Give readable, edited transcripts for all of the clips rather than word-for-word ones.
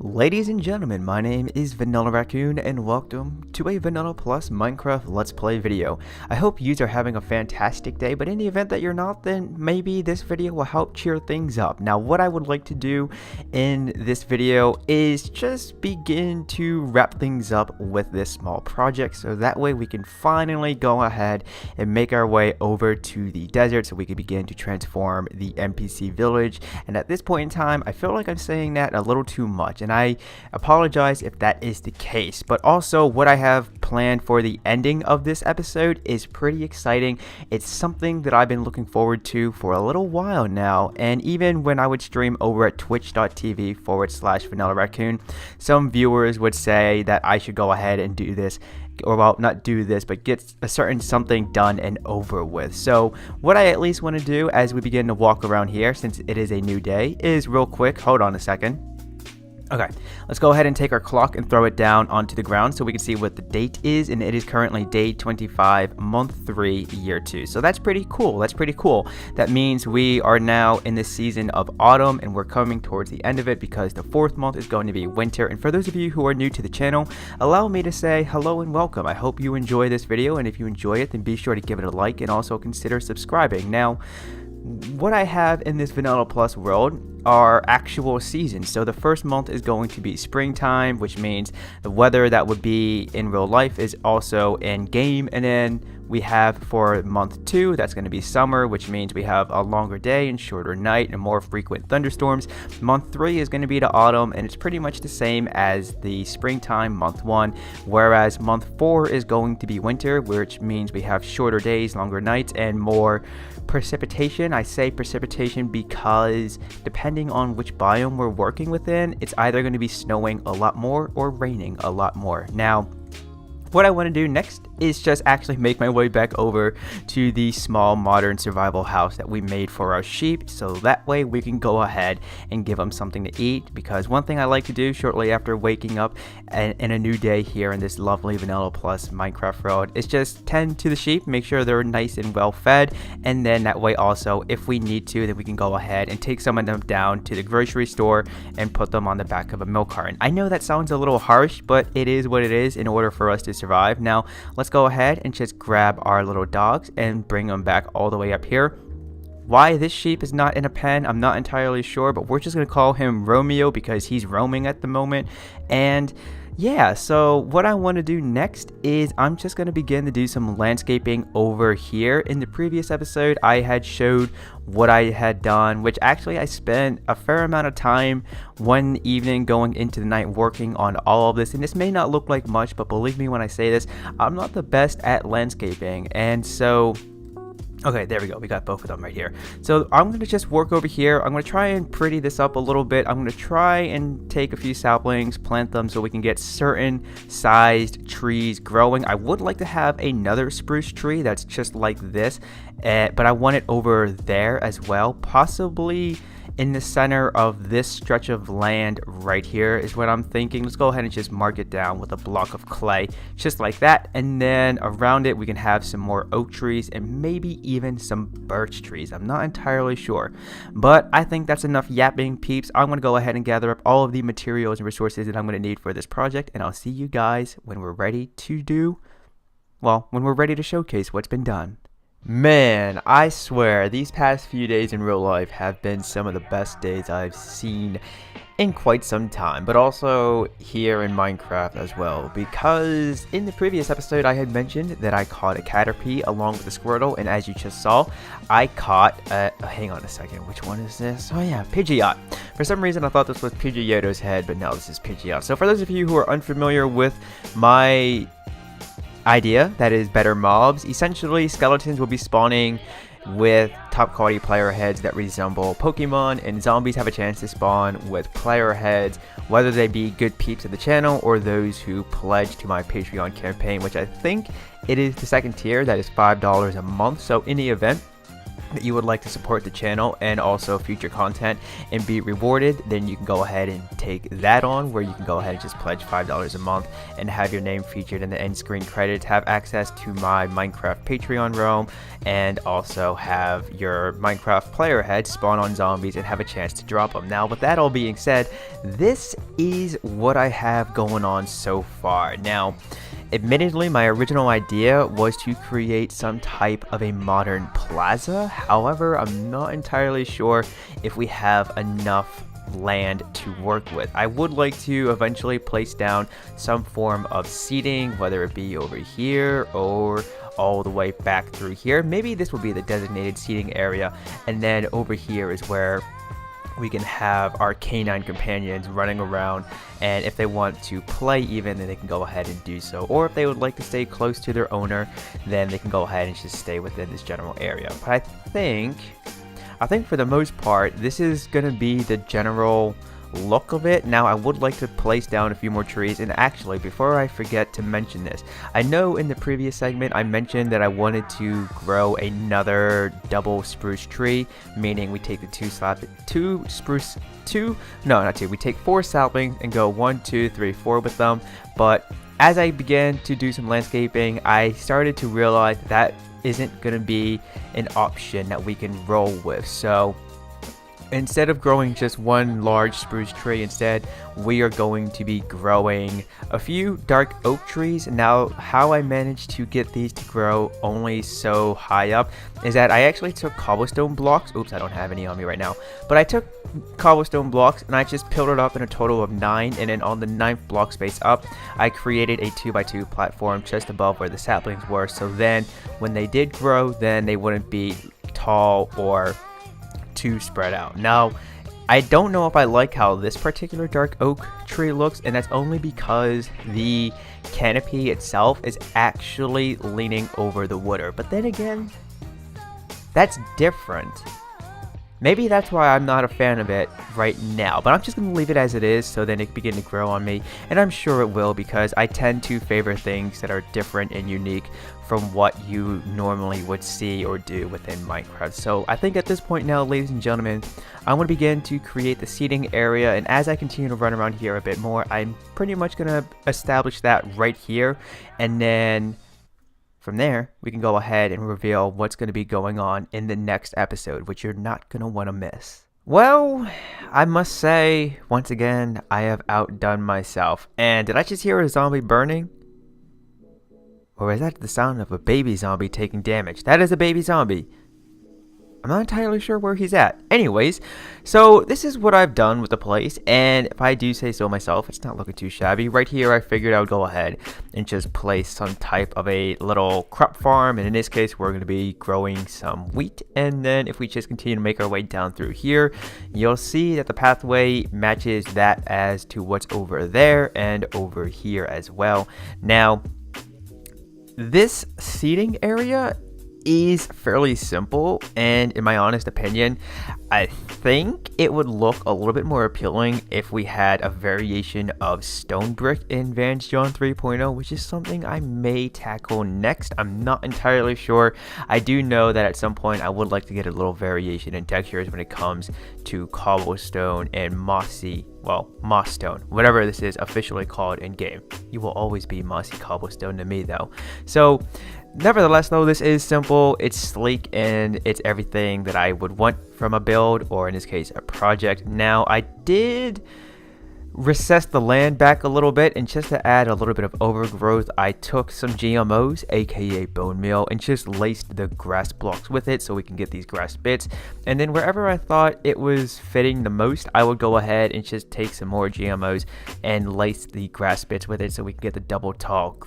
Ladies and gentlemen, my name is Vanillaraccoon and welcome to a Vanilla Plus Minecraft Let's Play video. I hope you are having a fantastic day, but in the event that you're not, then maybe this video will help cheer things up. Now, what I would like to do in this video is just begin to wrap things up with this small project, so that way we can finally go ahead and make our way over to the desert so we can begin to transform the NPC village. And at this point in time, I feel like I'm saying that a little too much, and I apologize if that is the case. But also, what I have planned for the ending of this episode is pretty exciting. It's something that I've been looking forward to for a little while now, and even when I would stream over at twitch.tv/Vanillaraccoon, some viewers would say that I should go ahead and do this, or well, not do this, but get a certain something done and over with. So what I at least want to do as we begin to walk around here, since it is a new day, is real quick, hold on a second. Okay, let's go ahead and take our clock and throw it down onto the ground so we can see what the date is, and it is currently day 25, month 3, year 2. So that's pretty cool. That means we are now in the season of autumn, and we're coming towards the end of it because the 4th month is going to be winter. And for those of you who are new to the channel, allow me to say hello and welcome. I hope you enjoy this video, and if you enjoy it, then be sure to give it a like and also consider subscribing. Now, what I have in this Vanilla Plus world are actual seasons. So the first month is going to be springtime, which means the weather that would be in real life is also in game. And then we have for month 2, that's going to be summer, which means we have a longer day and shorter night and more frequent thunderstorms. Month 3 is going to be the autumn, and it's pretty much the same as the springtime, month 1, whereas month 4 is going to be winter, which means we have shorter days, longer nights, and more precipitation. I say precipitation because depending on which biome we're working within, it's either going to be snowing a lot more or raining a lot more. Now, what I want to do next is just actually make my way back over to the small modern survival house that we made for our sheep, so that way we can go ahead and give them something to eat. Because one thing I like to do shortly after waking up in a new day here in this lovely Vanilla Plus Minecraft world is just tend to the sheep, make sure they're nice and well fed, and then that way also, if we need to, then we can go ahead and take some of them down to the grocery store and put them on the back of a milk carton. I know that sounds a little harsh, but it is what it is in order for us to survive. Now, let's go ahead and just grab our little dogs and bring them back all the way up here. Why this sheep is not in a pen, I'm not entirely sure, but we're just going to call him Romeo because he's roaming at the moment. And yeah, so what I want to do next is I'm just going to begin to do some landscaping over here. In the previous episode, I had showed what I had done, which actually I spent a fair amount of time one evening going into the night working on all of this. And this may not look like much, but believe me when I say this, I'm not the best at landscaping. And so okay, there we go. We got both of them right here. So I'm going to just work over here. I'm going to try and pretty this up a little bit. I'm going to try and take a few saplings, plant them so we can get certain sized trees growing. I would like to have another spruce tree that's just like this, but I want it over there as well, possibly in the center of this stretch of land right here is what I'm thinking. Let's go ahead and just mark it down with a block of clay, just like that. And then around it, we can have some more oak trees and maybe even some birch trees. I'm not entirely sure, but I think that's enough yapping, peeps. I'm going to go ahead and gather up all of the materials and resources that I'm going to need for this project, and I'll see you guys when we're ready to when we're ready to showcase what's been done. Man, I swear, these past few days in real life have been some of the best days I've seen in quite some time, but also here in Minecraft as well, because in the previous episode I had mentioned that I caught a caterpie along with a squirtle, and as you just saw, I caught hang on a second, which one is this? Oh yeah, Pidgeot. For some reason I thought this was Pidgeotto's head, but no, this is Pidgeot. So for those of you who are unfamiliar with my idea, that is better mobs, essentially skeletons will be spawning with top quality player heads that resemble Pokemon, and zombies have a chance to spawn with player heads, whether they be good peeps of the channel or those who pledge to my Patreon campaign, which I think it is the second tier, that is $5 a month. So in the event that you would like to support the channel and also future content and be rewarded, then you can go ahead and take that on, where you can go ahead and just pledge $5 a month and have your name featured in the end screen credits, have access to my Minecraft Patreon realm, and also have your Minecraft player head spawn on zombies and have a chance to drop them. Now, with that all being said, this is what I have going on so far. Now, admittedly, my original idea was to create some type of a modern plaza. However, I'm not entirely sure if we have enough land to work with. I would like to eventually place down some form of seating, whether it be over here or all the way back through here. Maybe this will be the designated seating area, and then over here is where we can have our canine companions running around, and if they want to play even, then they can go ahead and do so, or if they would like to stay close to their owner, then they can go ahead and just stay within this general area. But I think for the most part, this is gonna be the general look of it. Now, I would like to place down a few more trees, and actually, before I forget to mention this, I know in the previous segment I mentioned that I wanted to grow another double spruce tree, meaning we take the we take 4 saplings and go 1, 2, 3, 4 with them. But as I began to do some landscaping, I started to realize that isn't going to be an option that we can roll with. So instead of growing just one large spruce tree, instead we are going to be growing a few dark oak trees. Now, how I managed to get these to grow only so high up is that I actually took cobblestone blocks. Oops, I don't have any on me right now, but I took cobblestone blocks and I just piled it up in a total of 9, and then on the 9th block space up, I created a 2x2 platform just above where the saplings were, so then when they did grow, then they wouldn't be tall or too spread out. Now, I don't know if I like how this particular dark oak tree looks, and that's only because the canopy itself is actually leaning over the water. But then again, that's different. Maybe that's why I'm not a fan of it right now, but I'm just going to leave it as it is so then it can begin to grow on me, and I'm sure it will, because I tend to favor things that are different and unique from what you normally would see or do within Minecraft. So I think at this point now, ladies and gentlemen, I want to begin to create the seating area, and as I continue to run around here a bit more, I'm pretty much going to establish that right here, and then from there, we can go ahead and reveal what's going to be going on in the next episode, which you're not going to want to miss. Well, I must say, once again, I have outdone myself. And did I just hear a zombie burning? Or is that the sound of a baby zombie taking damage? That is a baby zombie. I'm not entirely sure where he's at. Anyways, so this is what I've done with the place, and if I do say so myself, it's not looking too shabby. Right here, I figured I would go ahead and just place some type of a little crop farm, and in this case, we're going to be growing some wheat. And then if we just continue to make our way down through here, you'll see that the pathway matches that as to what's over there and over here as well. Now, this seating area is fairly simple, and in my honest opinion, I think it would look a little bit more appealing if we had a variation of stone brick in Vans John 3.0, which is something I may tackle next. I'm not entirely sure. I do know that at some point I would like to get a little variation in textures when it comes to cobblestone and moss stone, whatever this is officially called in game. You will always be mossy cobblestone to me though. So nevertheless though, this is simple, it's sleek, and it's everything that I would want from a build, or in this case a project. Now, I did recess the land back a little bit, and just to add a little bit of overgrowth, I took some GMOs, aka bone meal, and just laced the grass blocks with it so we can get these grass bits. And then wherever I thought it was fitting the most, I would go ahead and just take some more GMOs and lace the grass bits with it so we can get the double tall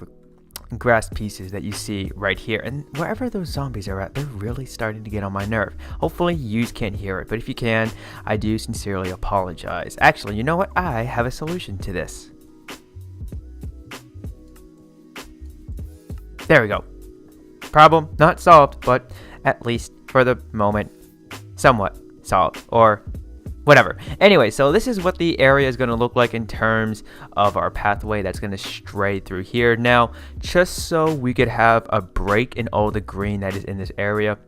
grass pieces that you see right here. And wherever those zombies are at, they're really starting to get on my nerve. Hopefully you can't hear it, but if you can, I do sincerely apologize. Actually, you know what? I have a solution to this. There we go. Problem not solved, but at least for the moment, somewhat solved, or whatever. Anyway, so this is what the area is going to look like in terms of our pathway that's going to stray through here. Now, just so we could have a break in all the green that is in this area,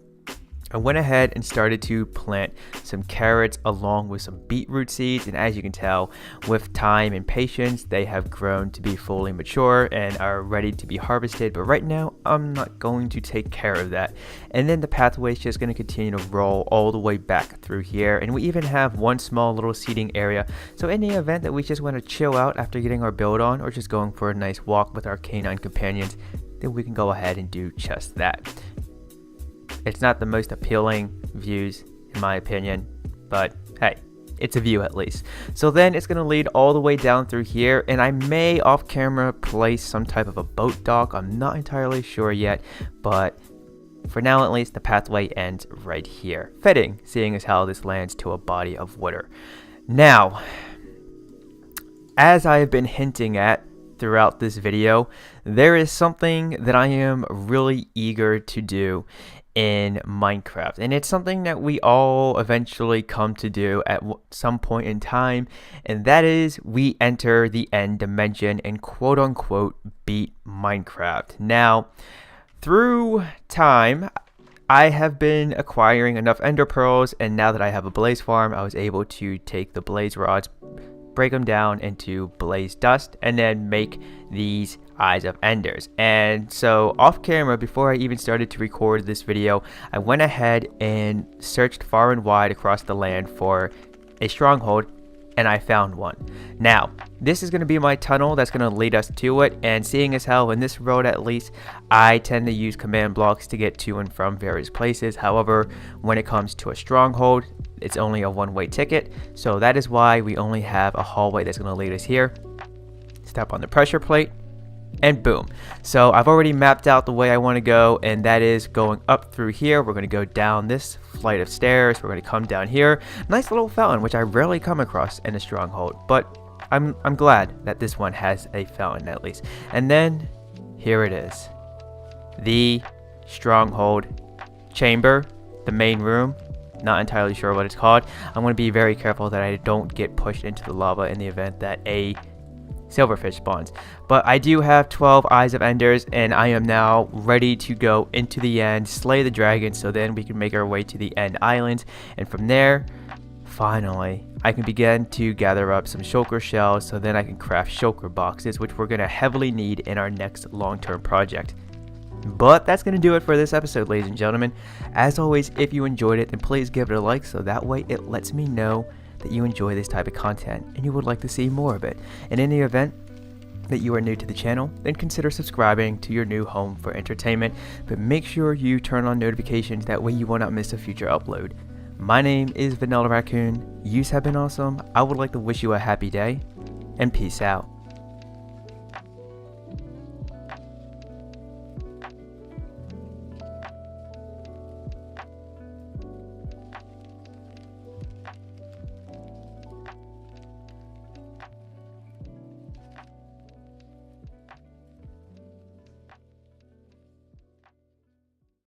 I went ahead and started to plant some carrots along with some beetroot seeds, and as you can tell, with time and patience, they have grown to be fully mature and are ready to be harvested. But right now, I'm not going to take care of that. And then the pathway is just going to continue to roll all the way back through here, and we even have one small little seating area. So in the event that we just want to chill out after getting our build on, or just going for a nice walk with our canine companions, then we can go ahead and do just that. It's not the most appealing views in my opinion, but hey, it's a view at least. So then it's going to lead all the way down through here, and I may off camera place some type of a boat dock. I'm not entirely sure yet, but for now at least the pathway ends right here. Fitting, seeing as how this lands to a body of water. Now, as I have been hinting at throughout this video, there is something that I am really eager to do in Minecraft, and it's something that we all eventually come to do at some point in time, and that is we enter the end dimension and quote unquote beat Minecraft. Now, through time, I have been acquiring enough ender pearls, and now that I have a blaze farm, I was able to take the blaze rods, break them down into blaze dust, and then make these eyes of enders. And so off camera, before I even started to record this video, I went ahead and searched far and wide across the land for a stronghold, and I found one. Now, this is going to be my tunnel that's going to lead us to it, and seeing as how in this road at least, I tend to use command blocks to get to and from various places. However, when it comes to a stronghold, it's only a one-way ticket, so that is why we only have a hallway that's going to lead us here. Step on the pressure plate, and boom. So I've already mapped out the way I want to go, and that is going up through here. We're going to go down this flight of stairs. We're going to come down here. Nice little fountain, which I rarely come across in a stronghold, but I'm glad that this one has a fountain at least. And then here it is, the stronghold chamber, the main room. Not entirely sure what it's called. I'm going to be very careful that I don't get pushed into the lava in the event that a silverfish spawns. But I do have 12 eyes of enders, and I am now ready to go into the end, slay the dragon, so then we can make our way to the end islands, and from there, finally, I can begin to gather up some shulker shells, so then I can craft shulker boxes, which we're going to heavily need in our next long-term project. But that's going to do it for this episode, ladies and gentlemen. As always, if you enjoyed it, then please give it a like, so that way it lets me know that you enjoy this type of content and you would like to see more of it. And in the event that you are new to the channel, then consider subscribing to your new home for entertainment, but make sure you turn on notifications, that way you will not miss a future upload. My name is Vanillaraccoon. You have been awesome. I would like to wish you a happy day, and peace out.